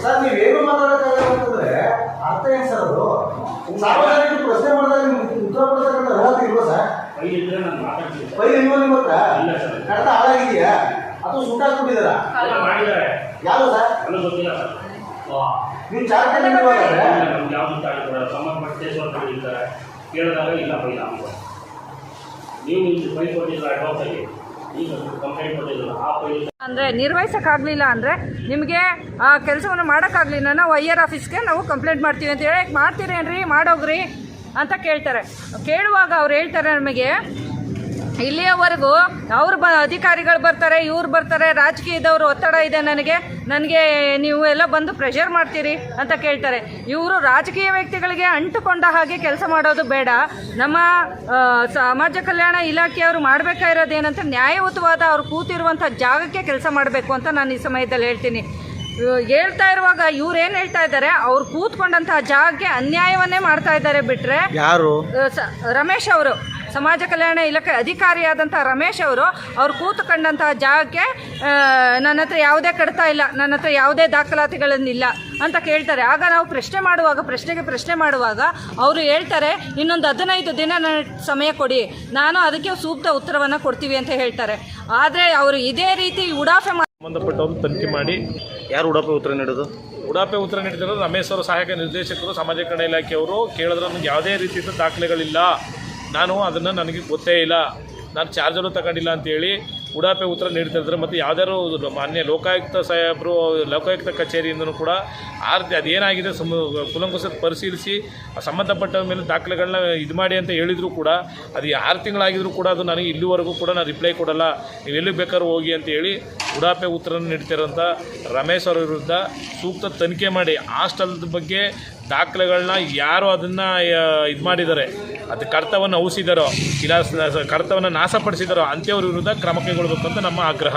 Sir ನೀವೇನು ಮಾತಾಡೋಕ್ಕಾಗಲ್ಲ ಅಂತಂದ್ರೆ ಅರ್ಥ ಏನು ಸರ್ ಅದು? ಸಾರ್ವಜನಿಕರು ಪ್ರಶ್ನೆ ಮಾಡಿದಾಗ ಉತ್ತರ ಕೊಡ್ತಕ್ಕಂಥ ಅರ್ಹತೆ ಇಲ್ವಾ ಸರ್? ಫೈಲ್ ಇಲ್ವಾ ನಿಮ್ಮ ಹತ್ರ? ಕಡತ ಹಾಳಾಗಿದೆಯಾ ಅಥವಾ ಸುಟ್ಟಾಕ್ಬಿಟ್ಟಿದಾರ? ಯಾವುದು ಸರ್? ನೀವು ಚಾರ್ಜ್ ಕೇಳಿದಾಗ ಇಲ್ಲ ಫೈಲ್ ನೀವು ಫೈಲ್ ಕೊಟ್ಟಿಲ್ಲ ಅಡ್ವಾನ್ಸ್ ಆಗಿ ಈಗ ಕಂಪ್ಲೇಂಟ್ ಕೊಟ್ಟಿಲ್ಲ ಆ ಫೈಲ್ ಅಂದರೆ ನಿರ್ವಹಿಸೋಕ್ಕಾಗಲಿಲ್ಲ ಅಂದರೆ ನಿಮಗೆ ಆ ಕೆಲಸವನ್ನು ಮಾಡೋಕ್ಕಾಗಲಿಲ್ಲ ನಾವು IR ಆಫೀಸ್ಗೆ ನಾವು ಕಂಪ್ಲೇಂಟ್ ಮಾಡ್ತೀವಿ ಅಂತ ಹೇಳಿ ಮಾಡ್ತೀರೇನ್ರಿ ಮಾಡೋಗ್ರಿ ಅಂತ ಕೇಳ್ತಾರೆ. ಕೇಳುವಾಗ ಅವ್ರು ಹೇಳ್ತಾರೆ ನಮಗೆ ಇಲ್ಲಿಯವರೆಗೂ ಅವ್ರು ಅಧಿಕಾರಿಗಳು ಬರ್ತಾರೆ, ಇವ್ರು ಬರ್ತಾರೆ, ರಾಜಕೀಯದವರು ಒತ್ತಡ ಇದೆ ನನಗೆ ನೀವು ಎಲ್ಲ ಬಂದು ಪ್ರೆಷರ್ ಮಾಡ್ತೀರಿ ಅಂತ ಕೇಳ್ತಾರೆ. ಇವರು ರಾಜಕೀಯ ವ್ಯಕ್ತಿಗಳಿಗೆ ಅಂಟುಕೊಂಡ ಹಾಗೆ ಕೆಲಸ ಮಾಡೋದು ಬೇಡ. ನಮ್ಮ ಸಮಾಜ ಕಲ್ಯಾಣ ಇಲಾಖೆಯವರು ಮಾಡಬೇಕಾಗಿರೋದೇನಂತ ನ್ಯಾಯಯುತವಾದ ಅವ್ರು ಕೂತಿರುವಂಥ ಜಾಗಕ್ಕೆ ಕೆಲಸ ಮಾಡಬೇಕು ಅಂತ ನಾನು ಈ ಸಮಯದಲ್ಲಿ ಹೇಳ್ತೀನಿ. ಹೇಳ್ತಾ ಇರುವಾಗ ಇವ್ರು ಏನು ಹೇಳ್ತಾ ಇದ್ದಾರೆ, ಅವ್ರು ಕೂತ್ಕೊಂಡಂತಹ ಜಾಗಕ್ಕೆ ಅನ್ಯಾಯವನ್ನೇ ಮಾಡ್ತಾ ಇದ್ದಾರೆ. ಬಿಟ್ಟರೆ ಯಾರು? ರಮೇಶ್ ಅವರು, ಸಮಾಜ ಕಲ್ಯಾಣ ಇಲಾಖೆ ಅಧಿಕಾರಿಯಾದಂಥ ರಮೇಶ್ ಅವರು ಅವ್ರು ಕೂತ್ಕೊಂಡಂತಹ ಜಾಗಕ್ಕೆ ನನ್ನ ಹತ್ರ ಯಾವುದೇ ಕಡತ ಇಲ್ಲ, ನನ್ನ ಹತ್ರ ಯಾವುದೇ ದಾಖಲಾತಿಗಳನ್ನಿಲ್ಲ ಅಂತ ಕೇಳ್ತಾರೆ. ಆಗ ನಾವು ಪ್ರಶ್ನೆ ಮಾಡುವಾಗ ಅವರು ಹೇಳ್ತಾರೆ ಇನ್ನೊಂದು 15 ದಿನ ನನ್ನ ಸಮಯ ಕೊಡಿ, ನಾನು ಅದಕ್ಕೆ ಸೂಕ್ತ ಉತ್ತರವನ್ನು ಕೊಡ್ತೀವಿ ಅಂತ ಹೇಳ್ತಾರೆ. ಆದರೆ ಅವರು ಇದೇ ರೀತಿ ಉಡಾಫೆ ಸಂಬಂಧಪಟ್ಟವರು ತನಿಖೆ ಮಾಡಿ ಯಾರು ಉಡಾಫೆ ಉತ್ತರ ನೀಡೋದು? ಉಡಾಫೆ ಉತ್ತರ ನೀಡಿದರು ರಮೇಶ್ ಅವರು, ಸಹಾಯಕ ನಿರ್ದೇಶಕರು, ಸಮಾಜ ಕಲ್ಯಾಣ ಇಲಾಖೆಯವರು. ಕೇಳಿದ್ರೆ ನನಗೆ ಯಾವುದೇ ರೀತಿಯ ದಾಖಲೆಗಳಿಲ್ಲ, ನಾನು ಅದನ್ನು ನನಗೆ ಗೊತ್ತೇ ಇಲ್ಲ, ನಾನು ಚಾರ್ಜರು ತಗೊಂಡಿಲ್ಲ ಅಂತೇಳಿ ಉಡಾಫೆ ಉತ್ತರ ನೀಡ್ತಿರ್ತಾರೆ. ಮತ್ತು ಯಾವ್ದಾದ್ರು ಮಾನ್ಯ ಲೋಕಾಯುಕ್ತ ಸಾಹೇಬರು, ಲೋಕಾಯುಕ್ತ ಕಚೇರಿಯಿಂದನೂ ಕೂಡ ಅದೇನಾಗಿದೆ ಕುಲಂಕುಷ ಪರಿಶೀಲಿಸಿ ಸಂಬಂಧಪಟ್ಟ ಮೇಲೆ ದಾಖಲೆಗಳನ್ನ ಇದು ಮಾಡಿ ಅಂತ ಹೇಳಿದ್ರು ಕೂಡ ಅದು 6 ತಿಂಗಳಾಗಿದ್ರು ಕೂಡ ಅದು ನನಗೆ ಇಲ್ಲಿವರೆಗೂ ಕೂಡ ನಾನು ರಿಪ್ಲೈ ಕೊಡಲ್ಲ, ನೀವು ಎಲ್ಲಿಗೆ ಬೇಕಾದ್ರೂ ಹೋಗಿ ಅಂತೇಳಿ ಉಡಾಫೆ ಉತ್ತರ ನೀಡ್ತಿರೋಂಥ ರಮೇಶ್ ಅವರ ವಿರುದ್ಧ ಸೂಕ್ತ ತನಿಖೆ ಮಾಡಿ ಹಾಸ್ಟೆಲ್ದ ಬಗ್ಗೆ ದಾಖಲೆಗಳನ್ನ ಯಾರು ಅದನ್ನು ಇದು ಮಾಡಿದ್ದಾರೆ, ಅದು ಕರ್ತವನ್ನು ಔಸಿದಾರೋ ಇಲ್ಲ ಕರ್ತವನ್ನು ನಾಶಪಡಿಸಿದಾರೋ ಅಂಥವ್ರ ವಿರುದ್ಧ ಕ್ರಮ ಕೈಗೊಳ್ಳಬೇಕು ಅಂತ ನಮ್ಮ ಆಗ್ರಹ.